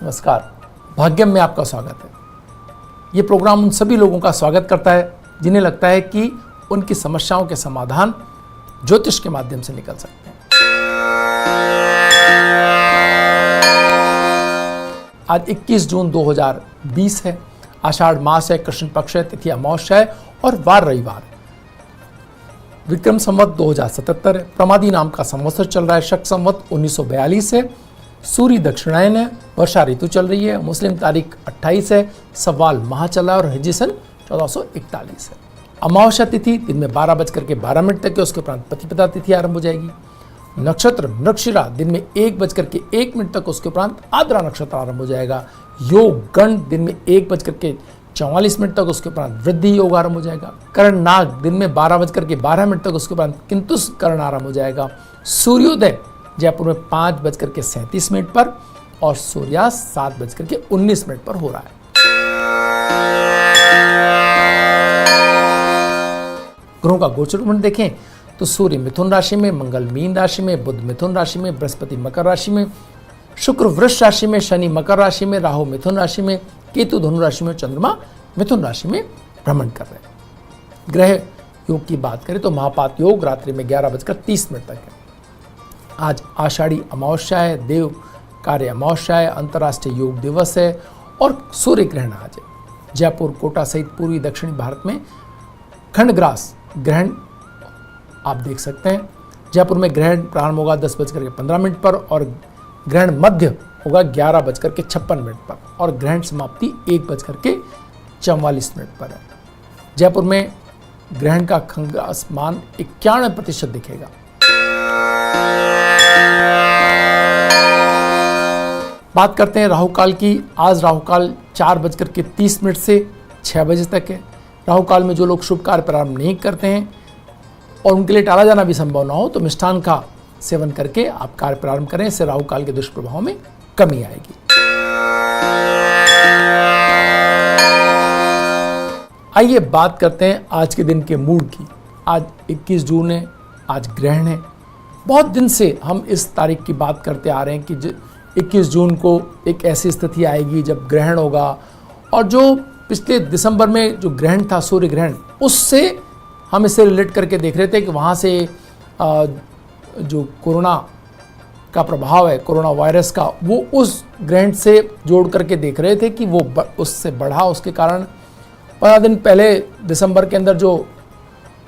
नमस्कार, भाग्यम में आपका स्वागत है। ये प्रोग्राम उन सभी लोगों का स्वागत करता है जिन्हें लगता है कि उनकी समस्याओं के समाधान ज्योतिष के माध्यम से निकल सकते हैं। आज 21 जून 2020 है, आषाढ़ मास है, कृष्ण पक्ष है, तिथि अमावस्या है और वार रविवार है। विक्रम संवत 2077 है, प्रमादी नाम का संवत्सर चल रहा है, शक संवत 1942 है, सूर्य दक्षिणायन है, वर्षा ऋतु चल रही है, मुस्लिम तारीख 28 है, सवाल माह चल रहा है और हिजरी सन 1441 है। अमावस्या तिथि दिन में 12:12 तक है, उसके उपरांत प्रतिपदा तिथि आरंभ हो जाएगी। नक्षत्र मृगशिरा दिन में 1:01 तक, उसके उपरांत आद्रा नक्षत्र आरंभ हो जाएगा। योग गण दिन में 1:44 तक, उसके उपरांत वृद्धि योग आरंभ हो जाएगा। कर्ण नाग दिन में 12:12 तक, उसके उपरांत किंतुस कर्ण आरंभ हो जाएगा। सूर्योदय जयपुर में 5:37 पर और सूर्यास्त 7:19 पर हो रहा है। ग्रहों का गोचर मंडल देखें तो सूर्य मिथुन राशि में, मंगल मीन राशि में, बुध मिथुन राशि में, बृहस्पति मकर राशि में, शुक्र वृष राशि में, शनि मकर राशि में, राहु मिथुन राशि में, केतु धनु राशि में, चंद्रमा मिथुन राशि में भ्रमण कर रहे हैं। ग्रह योग की बात करें तो महापात योग रात्रि में 11:30 तक है। आज आषाढ़ी अमावस्या है, देव कार्य अमावस्या है, अंतर्राष्ट्रीय योग दिवस है और सूर्य ग्रहण आज है। जयपुर, कोटा सहित पूर्वी दक्षिणी भारत में खंडग्रास ग्रहण आप देख सकते हैं। जयपुर में ग्रहण प्रारंभ होगा 10:15 पर और ग्रहण मध्य होगा 11:56 पर और ग्रहण समाप्ति 1:44 पर है। जयपुर में ग्रहण का खंडग्रास मान 91% दिखेगा। बात करते हैं राहु काल की। आज राहु काल 4:30 से 6 बजे तक है। राहु काल में जो लोग शुभ कार्य प्रारंभ नहीं करते हैं और उनके लिए टाला जाना भी संभव ना हो तो मिष्ठान का सेवन करके आप कार्य प्रारंभ करें, इससे राहु काल के दुष्प्रभाव में कमी आएगी। आइए बात करते हैं आज के दिन के मूड की। आज 21 जून है, आज ग्रहण है। बहुत दिन से हम इस तारीख की बात करते आ रहे हैं कि 21 जून को एक ऐसी स्थिति आएगी जब ग्रहण होगा, और जो पिछले दिसंबर में जो ग्रहण था, सूर्य ग्रहण, उससे हम इसे रिलेट करके देख रहे थे कि वहाँ से जो कोरोना का प्रभाव है, कोरोना वायरस का, वो उस ग्रहण से जोड़ करके देख रहे थे कि वो उससे बढ़ा। उसके कारण 15 दिन पहले दिसंबर के अंदर जो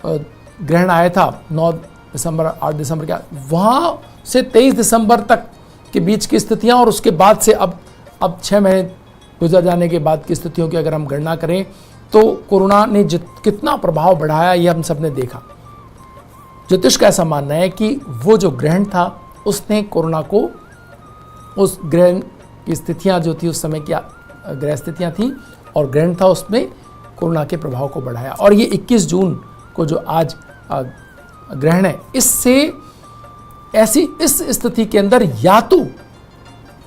ग्रहण आया था 9 दिसंबर 8 दिसंबर का, वहाँ से 23 दिसंबर तक के बीच की स्थितियाँ और उसके बाद से अब 6 महीने गुजर जाने के बाद की स्थितियों की अगर हम गणना करें तो कोरोना ने कितना प्रभाव बढ़ाया ये हम सब ने देखा। ज्योतिष का ऐसा मानना है कि वो जो ग्रहण था उसने कोरोना को, उस ग्रहण की स्थितियाँ जो थी उस समय की ग्रह स्थितियाँ थी और ग्रहण था, उसमें कोरोना के प्रभाव को बढ़ाया। और ये 21 जून को जो आज ग्रहण है, इससे इस स्थिति के अंदर या तो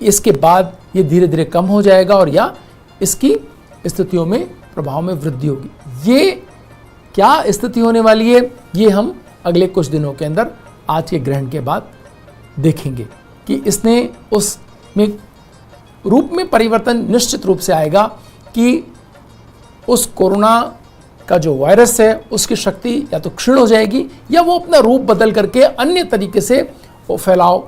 इसके बाद ये धीरे धीरे कम हो जाएगा और या इसकी स्थितियों में प्रभाव में वृद्धि होगी। ये क्या स्थिति होने वाली है ये हम अगले कुछ दिनों के अंदर आज के ग्रहण के बाद देखेंगे कि इसने उसमें रूप में परिवर्तन निश्चित रूप से आएगा कि उस कोरोना का जो वायरस है उसकी शक्ति या तो क्षीण हो जाएगी या वो अपना रूप बदल करके अन्य तरीके से वो फैलाव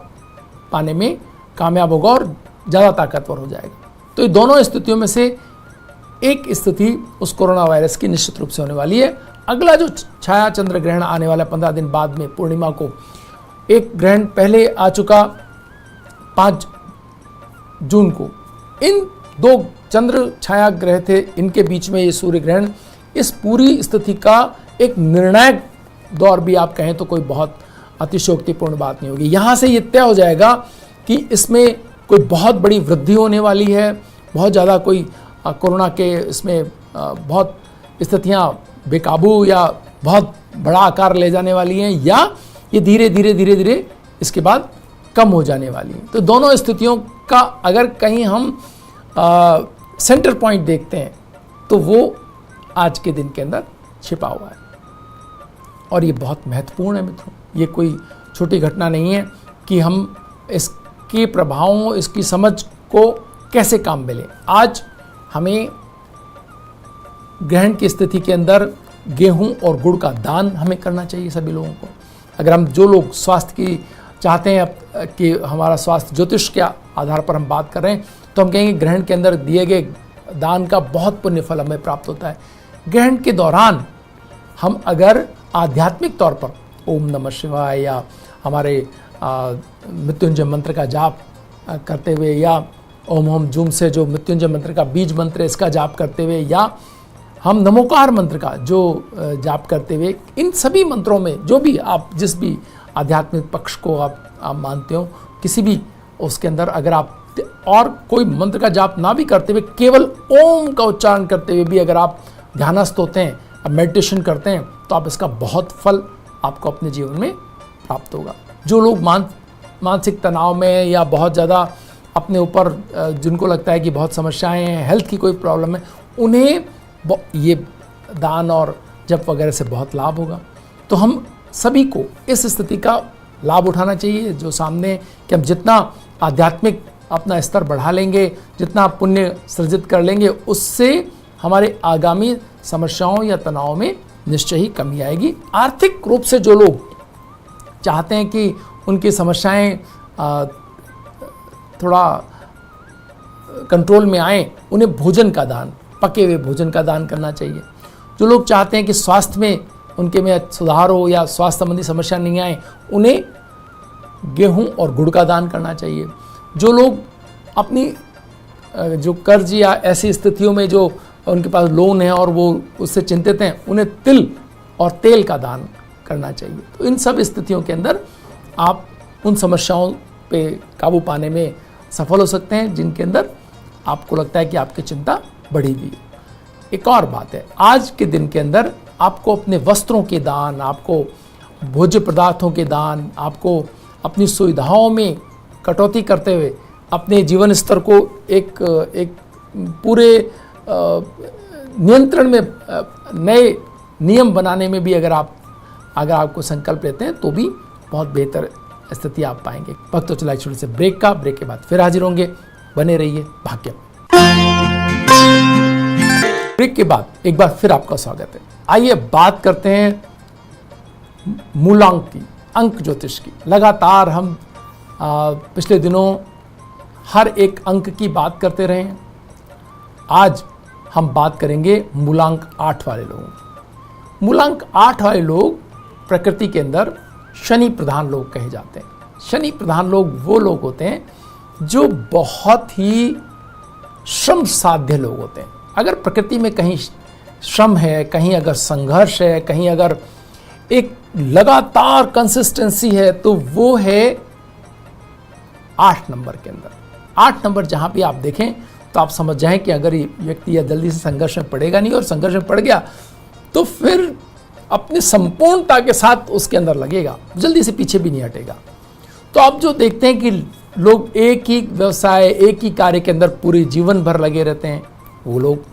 पाने में कामयाब होगा और ज़्यादा ताकतवर हो जाएगा। तो ये दोनों स्थितियों में से एक स्थिति उस कोरोना वायरस की निश्चित रूप से होने वाली है। अगला जो छाया चंद्र ग्रहण आने वाला 15 दिन बाद में पूर्णिमा को, एक ग्रहण पहले आ चुका 5 जून को, इन 2 चंद्र छाया ग्रह थे, इनके बीच में ये सूर्य ग्रहण, इस पूरी स्थिति का एक निर्णायक दौर भी आप कहें तो कोई बहुत अतिशयोक्तिपूर्ण बात नहीं होगी। यहाँ से ये तय हो जाएगा कि इसमें कोई बहुत बड़ी वृद्धि होने वाली है, बहुत ज़्यादा कोई कोरोना के इसमें बहुत स्थितियाँ बेकाबू या बहुत बड़ा आकार ले जाने वाली हैं, या ये धीरे धीरे इसके बाद कम हो जाने वाली हैं। तो दोनों स्थितियों का अगर कहीं हम सेंटर पॉइंट देखते हैं तो वो आज के दिन के अंदर छिपा हुआ है और ये बहुत महत्वपूर्ण है मित्रों। ये कोई छोटी घटना नहीं है कि हम इसके प्रभावों, इसकी समझ को कैसे काम मिले। आज हमें ग्रहण की स्थिति के अंदर गेहूं और गुड़ का दान हमें करना चाहिए सभी लोगों को। अगर हम जो लोग स्वास्थ्य की चाहते हैं कि हमारा स्वास्थ्य ज्योतिष के आधार पर हम बात कर रहे हैं, तो हम कहेंगे ग्रहण के अंदर दिए गए दान का बहुत पुण्य फल हमें प्राप्त होता है। ग्रहण के दौरान हम अगर आध्यात्मिक तौर पर ओम नमः शिवाय या हमारे मृत्युंजय मंत्र का जाप करते हुए, या ओम ओम जूम से जो मृत्युंजय मंत्र का बीज मंत्र इसका जाप करते हुए, या हम नमोकार मंत्र का जो जाप करते हुए, इन सभी मंत्रों में जो भी आप जिस भी आध्यात्मिक पक्ष को आप मानते हो, किसी भी उसके अंदर अगर आप और कोई मंत्र का जाप ना भी करते हुए केवल ओम का उच्चारण करते हुए भी अगर आप ध्यानस्थ होते हैं, अब मेडिटेशन करते हैं, तो आप इसका बहुत फल आपको अपने जीवन में प्राप्त होगा। जो लोग मानसिक तनाव में या बहुत ज़्यादा अपने ऊपर जिनको लगता है कि बहुत समस्याएं हैं, हेल्थ की कोई प्रॉब्लम है, उन्हें ये दान और जप वगैरह से बहुत लाभ होगा। तो हम सभी को इस स्थिति का लाभ उठाना चाहिए जो सामने, कि हम जितना आध्यात्मिक अपना स्तर बढ़ा लेंगे, जितना पुण्य सृजित कर लेंगे, उससे हमारे आगामी समस्याओं या तनाव में निश्चय ही कमी आएगी। आर्थिक रूप से जो लोग चाहते हैं कि उनकी समस्याएं थोड़ा कंट्रोल में आए, उन्हें भोजन का दान, पके हुए भोजन का दान करना चाहिए। जो लोग चाहते हैं कि स्वास्थ्य में उनके में सुधार हो या स्वास्थ्य संबंधी समस्या नहीं आए, उन्हें गेहूं और गुड़ का दान करना चाहिए। जो लोग अपनी जो कर्ज या ऐसी स्थितियों में जो उनके पास लोन है और वो उससे चिंतित हैं, उन्हें तिल और तेल का दान करना चाहिए। तो इन सब स्थितियों के अंदर आप उन समस्याओं पे काबू पाने में सफल हो सकते हैं जिनके अंदर आपको लगता है कि आपकी चिंता बढ़ी हुई है। एक और बात है, आज के दिन के अंदर आपको अपने वस्त्रों के दान, आपको भोज्य पदार्थों के दान, आपको अपनी सुविधाओं में कटौती करते हुए अपने जीवन स्तर को एक पूरे नियंत्रण में, नए नियम बनाने में भी अगर आपको संकल्प लेते हैं तो भी बहुत बेहतर स्थिति आप पाएंगे। वक्त तो चला छोटे से ब्रेक के बाद फिर हाजिर होंगे। बने रहिए भाग्य। ब्रेक के बाद एक बार फिर आपका स्वागत है। आइए बात करते हैं मूलांक की, अंक ज्योतिष की। लगातार हम पिछले दिनों हर एक अंक की बात करते रहे हैं। आज हम बात करेंगे मूलांक 8 वाले लोगों की। मूलांक 8 वाले लोग प्रकृति के अंदर शनि प्रधान लोग कहे जाते हैं। शनि प्रधान लोग वो लोग होते हैं जो बहुत ही श्रम साध्य लोग होते हैं। अगर प्रकृति में कहीं श्रम है, कहीं अगर संघर्ष है, कहीं अगर एक लगातार कंसिस्टेंसी है, तो वो है 8 नंबर के अंदर। 8 नंबर जहां भी आप देखें तो आप समझ जाएं कि अगर ये व्यक्ति या जल्दी से संघर्ष में पड़ेगा नहीं, और संघर्ष में पड़ गया तो फिर अपनी संपूर्णता के साथ उसके अंदर लगेगा, जल्दी से पीछे भी नहीं हटेगा। तो आप जो देखते हैं कि लोग एक ही व्यवसाय, एक ही कार्य के अंदर पूरे जीवन भर लगे रहते हैं, वो लोग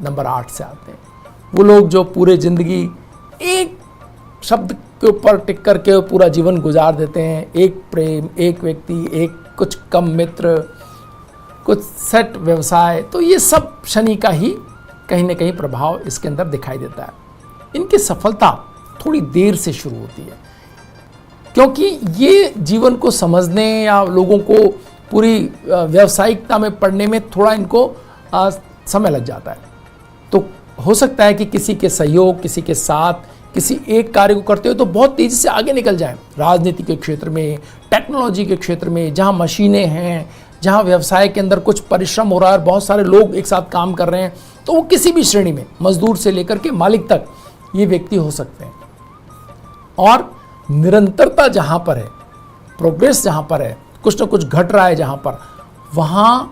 नंबर 8 से आते हैं। वो लोग जो पूरे जिंदगी एक शब्द के ऊपर टिक करके पूरा जीवन गुजार देते हैं, एक प्रेम, एक व्यक्ति, एक कुछ कम मित्र, कुछ सेट व्यवसाय, तो ये सब शनि का ही कहीं ना कहीं प्रभाव इसके अंदर दिखाई देता है। इनकी सफलता थोड़ी देर से शुरू होती है, क्योंकि ये जीवन को समझने या लोगों को पूरी व्यावसायिकता में पढ़ने में थोड़ा इनको समय लग जाता है। तो हो सकता है कि किसी के सहयोग, किसी के साथ किसी एक कार्य को करते हो तो बहुत तेजी से आगे निकल जाएं। राजनीति के क्षेत्र में, टेक्नोलॉजी के क्षेत्र में, जहां मशीनें हैं, जहां व्यवसाय के अंदर कुछ परिश्रम हो रहा है, बहुत सारे लोग एक साथ काम कर रहे हैं, तो वो किसी भी श्रेणी में, मजदूर से लेकर के मालिक तक ये व्यक्ति हो सकते हैं। और निरंतरता जहां पर है, प्रोग्रेस जहां पर है, कुछ ना कुछ घट रहा है जहां पर, वहां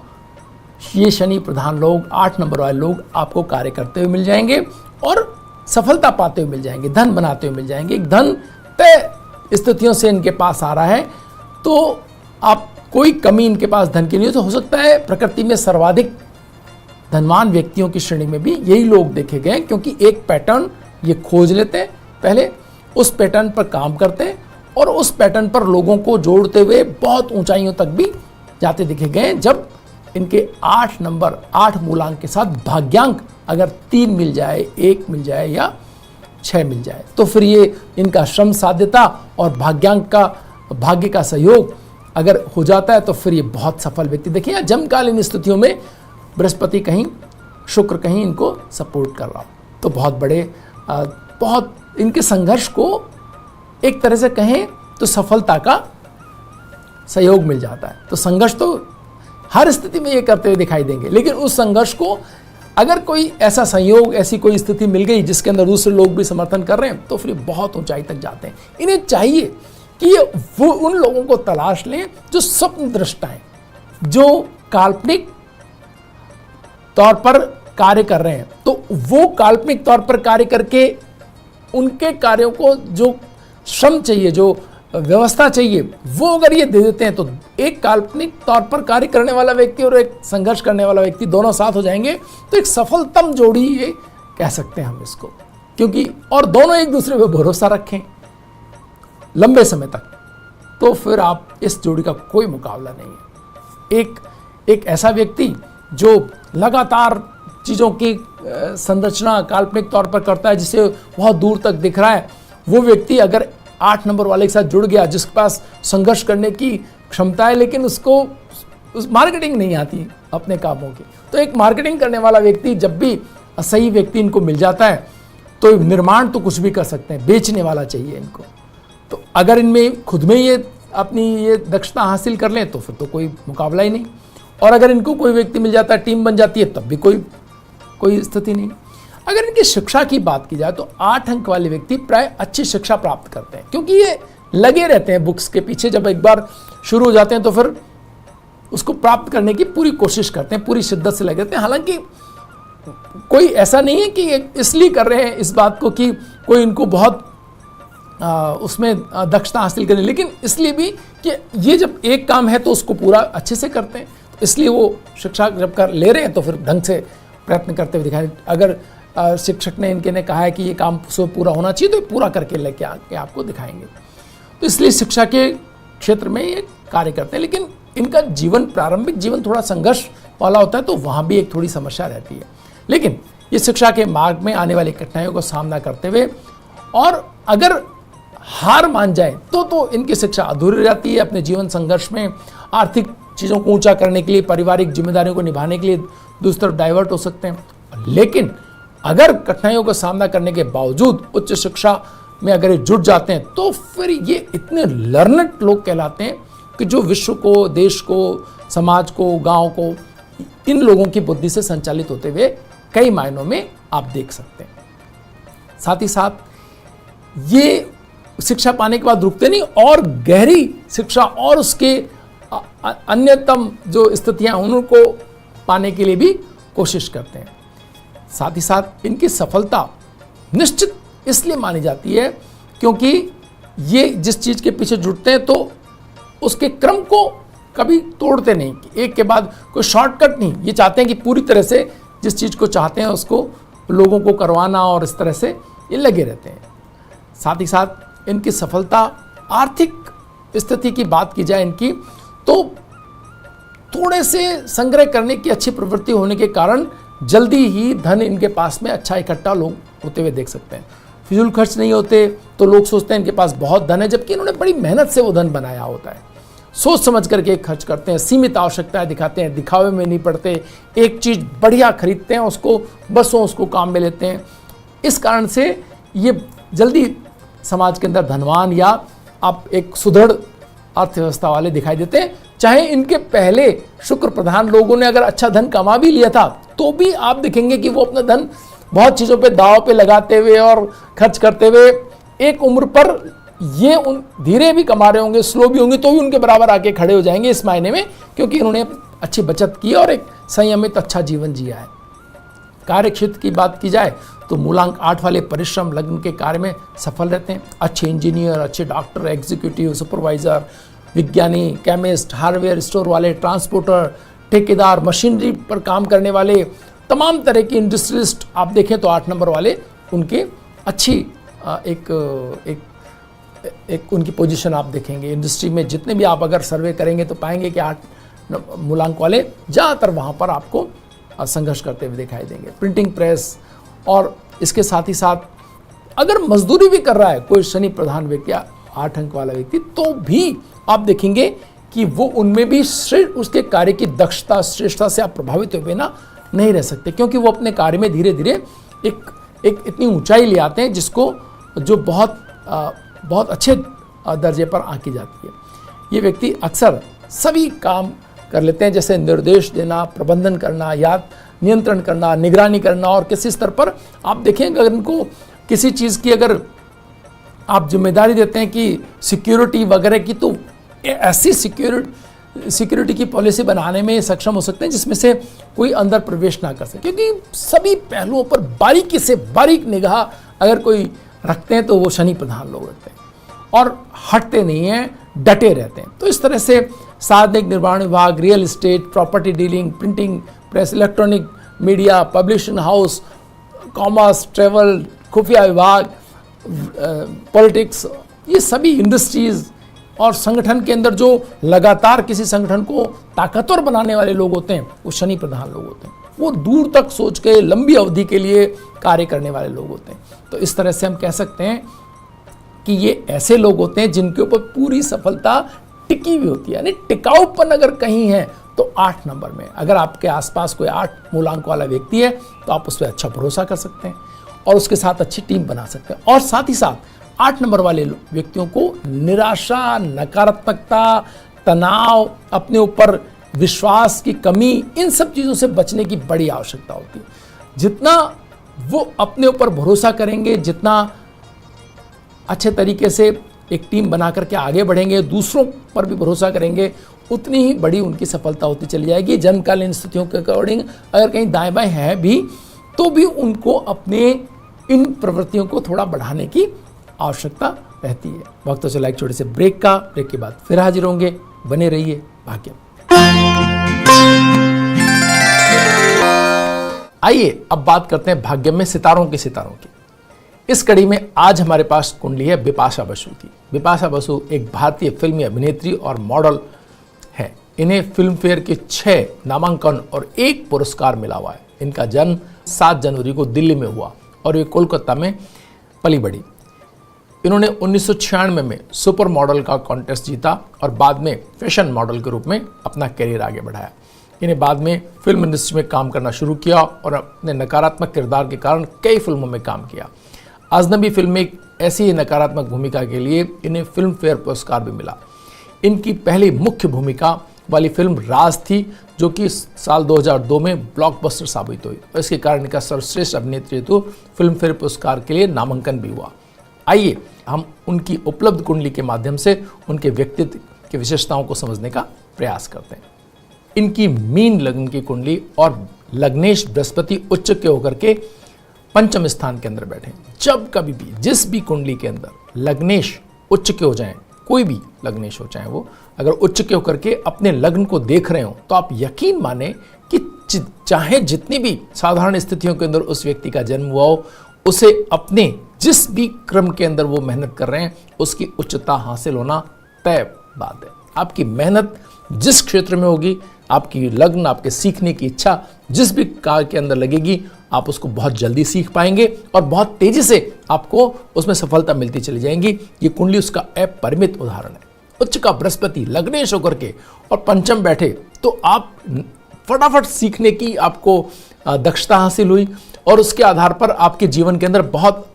ये शनि प्रधान लोग, 8 नंबर वाले लोग आपको कार्य करते हुए मिल जाएंगे और सफलता पाते हुए मिल जाएंगे, धन बनाते हुए मिल जाएंगे। एक धन तय स्थितियों से इनके पास आ रहा है, तो आप कोई कमी इनके पास धन की नहीं हो सकता है। प्रकृति में सर्वाधिक धनवान व्यक्तियों की श्रेणी में भी यही लोग देखे गए, क्योंकि एक पैटर्न ये खोज लेते हैं, पहले उस पैटर्न पर काम करते हैं और उस पैटर्न पर लोगों को जोड़ते हुए बहुत ऊंचाइयों तक भी जाते दिखे गए। जब इनके 8 नंबर 8 मूलांक के साथ भाग्यांक अगर 3 मिल जाए, 1 मिल जाए या 6 मिल जाए, तो फिर ये इनका श्रम साध्यता और भाग्यांक का भाग्य का सहयोग अगर हो जाता है तो फिर ये बहुत सफल व्यक्ति। देखिए जन्मकालीन स्थितियों में बृहस्पति कहीं, शुक्र कहीं इनको सपोर्ट कर रहा हो, तो बहुत बड़े बहुत इनके संघर्ष को एक तरह से कहें तो सफलता का सहयोग मिल जाता है। तो संघर्ष तो हर स्थिति में ये करते हुए दिखाई देंगे, लेकिन उस संघर्ष को अगर कोई ऐसा संयोग, ऐसी कोई स्थिति मिल गई जिसके अंदर दूसरे लोग भी समर्थन कर रहे हैं, तो फिर बहुत ऊंचाई तक जाते हैं। इन्हें चाहिए कि ये वो उन लोगों को तलाश लें जो स्वप्न दृष्टा हैं, जो काल्पनिक तौर पर कार्य कर रहे हैं। तो वो काल्पनिक तौर पर कार्य करके उनके कार्यों को जो श्रम चाहिए, जो व्यवस्था चाहिए, वो अगर ये दे देते हैं तो एक काल्पनिक तौर पर कार्य करने वाला व्यक्ति और एक संघर्ष करने वाला व्यक्ति दोनों साथ हो जाएंगे, तो एक सफलतम जोड़ी ये कह सकते हैं हम इसको। क्योंकि और दोनों एक दूसरे पे भरोसा रखें लंबे समय तक, तो फिर आप इस जोड़ी का कोई मुकाबला नहीं है। एक ऐसा व्यक्ति जो लगातार चीज़ों की संरचना काल्पनिक तौर पर करता है, जिसे बहुत दूर तक दिख रहा है, वो व्यक्ति अगर 8 नंबर वाले के साथ जुड़ गया, जिसके पास संघर्ष करने की क्षमता है लेकिन उसको उस मार्केटिंग नहीं आती अपने कामों की, तो एक मार्केटिंग करने वाला व्यक्ति जब भी सही व्यक्ति इनको मिल जाता है तो निर्माण तो कुछ भी कर सकते हैं, बेचने वाला चाहिए इनको। तो अगर इनमें खुद में ये अपनी ये दक्षता हासिल कर लें तो फिर तो कोई मुकाबला ही नहीं। और अगर इनको कोई व्यक्ति मिल जाता है, टीम बन जाती है, तब भी कोई स्थिति नहीं। अगर इनकी शिक्षा की बात की जाए तो 8 अंक वाले व्यक्ति प्राय अच्छी शिक्षा प्राप्त करते हैं, क्योंकि ये लगे रहते हैं बुक्स के पीछे। जब एक बार शुरू हो जाते हैं तो फिर उसको प्राप्त करने की पूरी कोशिश करते हैं, पूरी शिद्दत से लगे रहते हैं। हालांकि कोई ऐसा नहीं है कि इसलिए कर रहे हैं इस बात को कि कोई इनको बहुत उसमें दक्षता हासिल करनी, लेकिन इसलिए भी कि ये जब एक काम है तो उसको पूरा अच्छे से करते हैं, तो इसलिए वो शिक्षा जब कर ले रहे हैं तो फिर ढंग से प्रयत्न करते हुए दिखाई। अगर शिक्षक ने इनके ने कहा है कि ये काम सो पूरा होना चाहिए तो पूरा करके लेके आके आपको दिखाएंगे, तो इसलिए शिक्षा के क्षेत्र में ये कार्य करते हैं। लेकिन इनका जीवन, प्रारंभिक जीवन थोड़ा संघर्ष वाला होता है, तो वहाँ भी एक थोड़ी समस्या रहती है। लेकिन ये शिक्षा के मार्ग में आने वाली कठिनाइयों को सामना करते हुए, और अगर हार मान जाए तो इनकी शिक्षा अधूरी रहती है। अपने जीवन संघर्ष में आर्थिक चीज़ों को ऊंचा करने के लिए, पारिवारिक जिम्मेदारियों को निभाने के लिए दूसरी तरफ डाइवर्ट हो सकते हैं। लेकिन अगर कठिनाइयों का सामना करने के बावजूद उच्च शिक्षा में अगर ये जुट जाते हैं तो फिर ये इतने लर्नेड लोग कहलाते हैं कि जो विश्व को, देश को, समाज को, गांव को, इन लोगों की बुद्धि से संचालित होते हुए कई मायनों में आप देख सकते हैं। साथ ही साथ ये शिक्षा पाने के बाद रुकते नहीं, और गहरी शिक्षा और उसके अन्यतम जो स्थितियां उनको पाने के लिए भी कोशिश करते हैं। साथ ही साथ इनकी सफलता निश्चित इसलिए मानी जाती है क्योंकि ये जिस चीज़ के पीछे जुटते हैं तो उसके क्रम को कभी तोड़ते नहीं, एक के बाद कोई शॉर्टकट नहीं। ये चाहते हैं कि पूरी तरह से जिस चीज़ को चाहते हैं उसको लोगों को करवाना, और इस तरह से ये लगे रहते हैं। साथ ही साथ इनकी सफलता, आर्थिक स्थिति की बात की जाए इनकी, तो थोड़े से संग्रह करने की अच्छी प्रवृत्ति होने के कारण जल्दी ही धन इनके पास में अच्छा इकट्ठा लोग होते हुए देख सकते हैं। फिजूल खर्च नहीं होते, तो लोग सोचते हैं इनके पास बहुत धन है, जबकि इन्होंने बड़ी मेहनत से वो धन बनाया होता है। सोच समझ करके खर्च करते हैं, सीमित आवश्यकताएं दिखाते हैं, दिखावे में नहीं पड़ते, एक चीज़ बढ़िया खरीदते हैं, उसको काम में लेते हैं। इस कारण से ये जल्दी समाज के अंदर धनवान या आप एक सुदृढ़ अर्थव्यवस्था वाले दिखाई देते हैं। चाहे इनके पहले शुक्र प्रधान लोगों ने अगर अच्छा धन कमा भी लिया था, तो भी आप देखेंगे कि वो अपना धन बहुत चीज़ों पे दाव पे लगाते हुए और खर्च करते हुए एक उम्र पर ये धीरे भी कमा रहे होंगे, स्लो भी होंगे, तो भी उनके बराबर आके खड़े हो जाएंगे इस मायने में, क्योंकि इन्होंने अच्छी बचत की और एक संयमित अच्छा जीवन जिया है। कार्य क्षेत्र की बात की जाए तो मूलांक 8 वाले परिश्रम लग्न के कार्य में सफल रहते हैं। अच्छे इंजीनियर, अच्छे डॉक्टर, एग्जीक्यूटिव, सुपरवाइजर, विज्ञानी, केमिस्ट, हार्डवेयर स्टोर वाले, ट्रांसपोर्टर, ठेकेदार, मशीनरी पर काम करने वाले, तमाम तरह की इंडस्ट्रियलिस्ट आप देखें तो 8 नंबर वाले उनके अच्छी एक उनकी पोजीशन आप देखेंगे। इंडस्ट्री में जितने भी आप अगर सर्वे करेंगे तो पाएंगे कि 8 मूलांक वाले ज़्यादातर वहाँ पर आपको संघर्ष करते हुए दिखाई देंगे। प्रिंटिंग प्रेस और इसके साथ ही साथ अगर मजदूरी भी कर रहा है कोई शनि प्रधान व्यक्ति या 8 अंक वाला व्यक्ति, तो भी आप देखेंगे कि वो उनमें भी उसके कार्य की दक्षता श्रेष्ठता से आप प्रभावित हुए ना नहीं रह सकते, क्योंकि वो अपने कार्य में धीरे धीरे एक इतनी ऊंचाई ले आते हैं जिसको जो बहुत अच्छे दर्जे पर आंकी जाती है। ये व्यक्ति अक्सर सभी काम कर लेते हैं, जैसे निर्देश देना, प्रबंधन करना, याद नियंत्रण करना, निगरानी करना, और किसी स्तर पर आप देखेंगे अगर इनको किसी चीज़ की अगर आप जिम्मेदारी देते हैं कि सिक्योरिटी वगैरह की, तो ऐसी सिक्योरिटी की पॉलिसी बनाने में सक्षम हो सकते हैं जिसमें से कोई अंदर प्रवेश ना कर सके, क्योंकि सभी पहलुओं पर बारीकी से बारीक निगाह अगर कोई रखते हैं तो वो शनि प्रधान लोग रखते हैं और हटते नहीं हैं, डटे रहते हैं। तो इस तरह से सार्वजनिक निर्माण विभाग, real estate, property dealing, printing press, electronic media, publishing house, commerce, travel, खुफिया विभाग, पॉलिटिक्स, ये सभी इंडस्ट्रीज और संगठन के अंदर जो लगातार किसी संगठन को ताकतवर बनाने वाले लोग होते हैं वो शनि प्रधान लोग होते हैं। वो दूर तक सोच के लंबी अवधि के लिए कार्य करने वाले लोग होते हैं। तो इस तरह से हम कह सकते हैं कि ये ऐसे लोग होते हैं जिनके ऊपर पूरी सफलता टिकी हुई होती है, यानी टिकाऊपन अगर कहीं है तो 8 नंबर में। अगर आपके आसपास कोई 8 मूलांक वाला व्यक्ति है तो आप उस पर अच्छा भरोसा कर सकते हैं और उसके साथ अच्छी टीम बना सकते हैं। और साथ ही साथ 8 नंबर वाले व्यक्तियों को निराशा, नकारात्मकता, तनाव, अपने ऊपर विश्वास की कमी, इन सब चीज़ों से बचने की बड़ी आवश्यकता होती है। जितना वो अपने ऊपर भरोसा करेंगे, जितना अच्छे तरीके से एक टीम बना करके आगे बढ़ेंगे, दूसरों पर भी भरोसा करेंगे, उतनी ही बड़ी उनकी सफलता होती चली जाएगी। जन्मकालीन स्थितियों के अकॉर्डिंग अगर कहीं दाएं बाएं है भी तो भी उनको अपने इन प्रवृत्तियों को थोड़ा बढ़ाने की आवश्यकता रहती है। वक्त तो चला एक छोटे से ब्रेक का। ब्रेक के बाद फिर हाजिर होंगे, बने रहिए भाग्य। आइए अब बात करते हैं भाग्य में सितारों की। इस कड़ी में आज हमारे पास कुंडली है बिपाशा बसु की। बिपाशा बसु एक भारतीय फिल्मी अभिनेत्री और मॉडल है। इन्हें फिल्म फेयर के 6 नामांकन और 1 पुरस्कार मिला हुआ है। इनका जन्म 7 जनवरी को दिल्ली में हुआ और ये कोलकाता में पली बढ़ी। इन्होंने 1996 में सुपर मॉडल का कॉन्टेस्ट जीता और बाद में फैशन मॉडल के रूप में अपना करियर आगे बढ़ाया। इन्हें बाद में फिल्म इंडस्ट्री में काम करना शुरू किया और अपने नकारात्मक किरदार के कारण कई फिल्मों में काम किया। अजनबी फिल्म में एक ऐसी ही नकारात्मक भूमिका के लिए इन्हें फिल्म फेयर पुरस्कार भी मिला। इनकी पहली मुख्य भूमिका वाली फिल्म राज थी, जो कि साल 2002 में ब्लॉकबस्टर साबित हुई और इसके कारण इनका सर्वश्रेष्ठ अभिनेत्री हेतु फिल्म फेयर पुरस्कार के लिए नामांकन भी हुआ। आइए हम उनकी उपलब्ध कुंडली के माध्यम से उनके व्यक्तित्व की विशेषताओं को समझने का प्रयास करते हैं। इनकी मीन लग्न की कुंडली और लग्नेश बृहस्पति उच्च के होकर के पंचम स्थान के अंदर बैठे। जब कभी भी जिस भी कुंडली के अंदर लग्नेश उच्च के हो जाएं, कोई भी लग्नेश हो चाहे वो अगर उच्च के होकर के अपने लग्न को देख रहे हो, तो आप यकीन माने कि चाहे जितनी भी साधारण स्थितियों के अंदर उस व्यक्ति का जन्म हुआ हो, उसे अपने जिस भी क्रम के अंदर वो मेहनत कर रहे हैं उसकी उच्चता हासिल होना तय बात है। आपकी मेहनत जिस क्षेत्र में होगी, आपकी लग्न, आपके सीखने की इच्छा जिस भी कार्य के अंदर लगेगी, आप उसको बहुत जल्दी सीख पाएंगे और बहुत तेजी से आपको उसमें सफलता मिलती चली जाएगी। ये कुंडली उसका अपरिमित उदाहरण है। उच्च का बृहस्पति लग्नेश होकर के और पंचम बैठे तो आप फटाफट सीखने की आपको दक्षता हासिल हुई और उसके आधार पर आपके जीवन के अंदर बहुत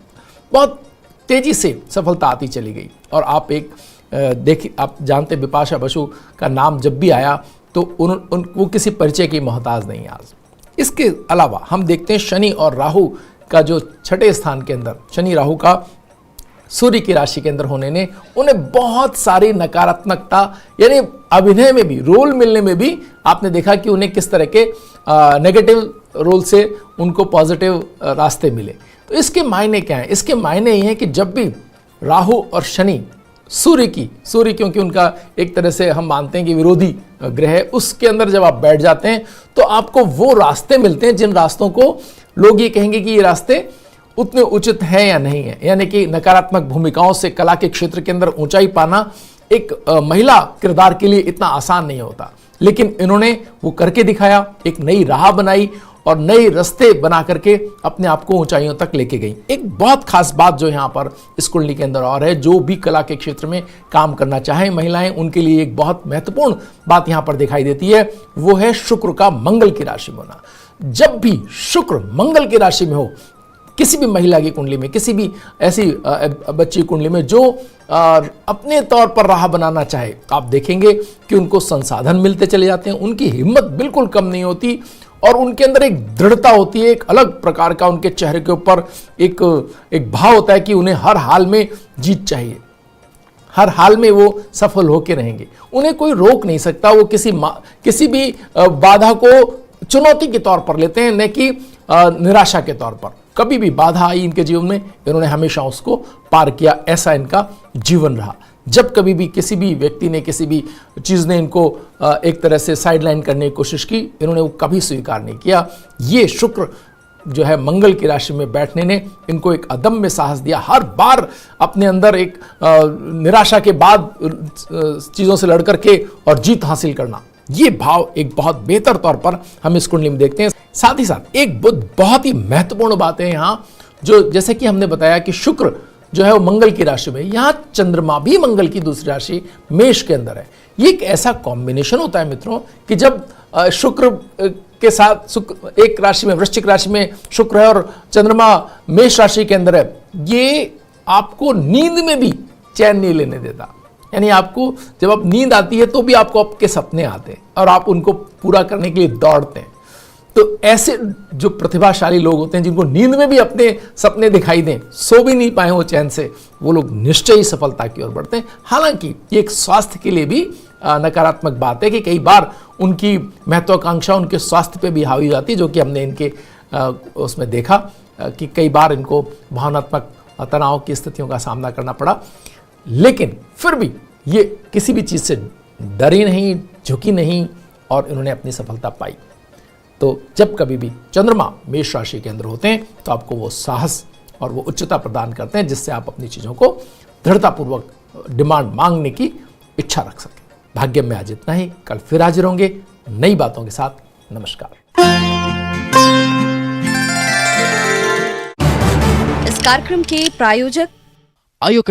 बहुत तेजी से सफलता आती चली गई। और आप एक देखिए, आप जानते बिपाशा बसु का नाम जब भी आया तो वो किसी परिचय की मोहताज नहीं आज। इसके अलावा हम देखते हैं शनि और राहु का जो 6ठे स्थान के अंदर शनि राहु का सूर्य की राशि के अंदर होने ने उन्हें बहुत सारी नकारात्मकता, यानी अभिनय में भी, रोल मिलने में भी आपने देखा कि उन्हें किस तरह के नेगेटिव रोल से उनको पॉजिटिव रास्ते मिले। तो इसके मायने क्या हैं? इसके मायने ये हैं कि जब भी राहु और शनि सूर्य क्योंकि उनका एक तरह से हम मानते हैं कि विरोधी ग्रह है, उसके अंदर जब आप बैठ जाते हैं तो आपको वो रास्ते मिलते हैं जिन रास्तों को लोग ये कहेंगे कि ये रास्ते उतने उचित हैं या नहीं है। यानी कि नकारात्मक भूमिकाओं से कला के क्षेत्र के अंदर ऊंचाई पाना एक महिला किरदार के लिए इतना आसान नहीं होता। लेकिन इन्होंने वो करके दिखाया, एक नई राह बनाई और नए रास्ते बना करके अपने आप को ऊंचाइयों तक लेके गई। एक बहुत खास बात जो यहाँ पर इस कुंडली के अंदर और है, जो भी कला के क्षेत्र में काम करना चाहें महिलाएं, उनके लिए एक बहुत महत्वपूर्ण बात यहाँ पर दिखाई देती है, वो है शुक्र का मंगल की राशि में होना। जब भी शुक्र मंगल की राशि में हो किसी भी महिला की कुंडली में, किसी भी ऐसी बच्ची कुंडली में जो अपने तौर पर राह बनाना चाहे, आप देखेंगे कि उनको संसाधन मिलते चले जाते हैं, उनकी हिम्मत बिल्कुल कम नहीं होती और उनके अंदर एक दृढ़ता होती है, एक अलग प्रकार का उनके चेहरे के ऊपर एक भाव होता है कि उन्हें हर हाल में जीत चाहिए, हर हाल में वो सफल होकर रहेंगे, उन्हें कोई रोक नहीं सकता। वो किसी भी बाधा को चुनौती के तौर पर लेते हैं, न कि निराशा के तौर पर। कभी भी बाधा आई इनके जीवन में, इन्होंने हमेशा उसको पार किया, ऐसा इनका जीवन रहा। जब कभी भी किसी भी व्यक्ति ने, किसी भी चीज़ ने इनको एक तरह से साइडलाइन करने की कोशिश की, इन्होंने वो कभी स्वीकार नहीं किया। ये शुक्र जो है मंगल की राशि में बैठने ने इनको एक अदम्य साहस दिया। हर बार अपने अंदर एक निराशा के बाद चीज़ों से लड़ करके और जीत हासिल करना, ये भाव एक बहुत बेहतर तौर पर हम इस कुंडली में देखते हैं। साथ ही साथ एक बहुत ही महत्वपूर्ण बात है यहाँ, जो जैसे कि हमने बताया कि शुक्र जो है वो मंगल की राशि में, यहाँ चंद्रमा भी मंगल की दूसरी राशि मेष के अंदर है। ये एक ऐसा कॉम्बिनेशन होता है मित्रों कि जब शुक्र के साथ एक राशि में, वृश्चिक राशि में शुक्र है और चंद्रमा मेष राशि के अंदर है, ये आपको नींद में भी चैन नहीं लेने देता। यानी आपको जब आप नींद आती है तो भी आपको आपके सपने आते हैं और आप उनको पूरा करने के लिए दौड़ते हैं। तो ऐसे जो प्रतिभाशाली लोग होते हैं, जिनको नींद में भी अपने सपने दिखाई दें, सो भी नहीं पाए हो चैन से, वो लोग निश्चय ही सफलता की ओर बढ़ते हैं। हालांकि ये एक स्वास्थ्य के लिए भी नकारात्मक बात है कि कई बार उनकी महत्वाकांक्षा उनके स्वास्थ्य पे भी हावी हो जाती है, जो कि हमने इनके उसमें देखा कि कई बार इनको भावनात्मक तनाव की स्थितियों का सामना करना पड़ा। लेकिन फिर भी ये किसी भी चीज़ से डरी नहीं, झुकी नहीं और इन्होंने अपनी सफलता पाई। तो जब कभी भी चंद्रमा मेष राशि के अंदर होते हैं तो आपको वो साहस और वो उच्चता प्रदान करते हैं, जिससे आप अपनी चीज़ों को दृढ़तापूर्वक डिमांड मांगने की इच्छा रख सकें। भाग्य में आज इतना ही, कल फिर हाजिर होंगे नई बातों के साथ। नमस्कार। इस कार्यक्रम के प्रायोजक आयो के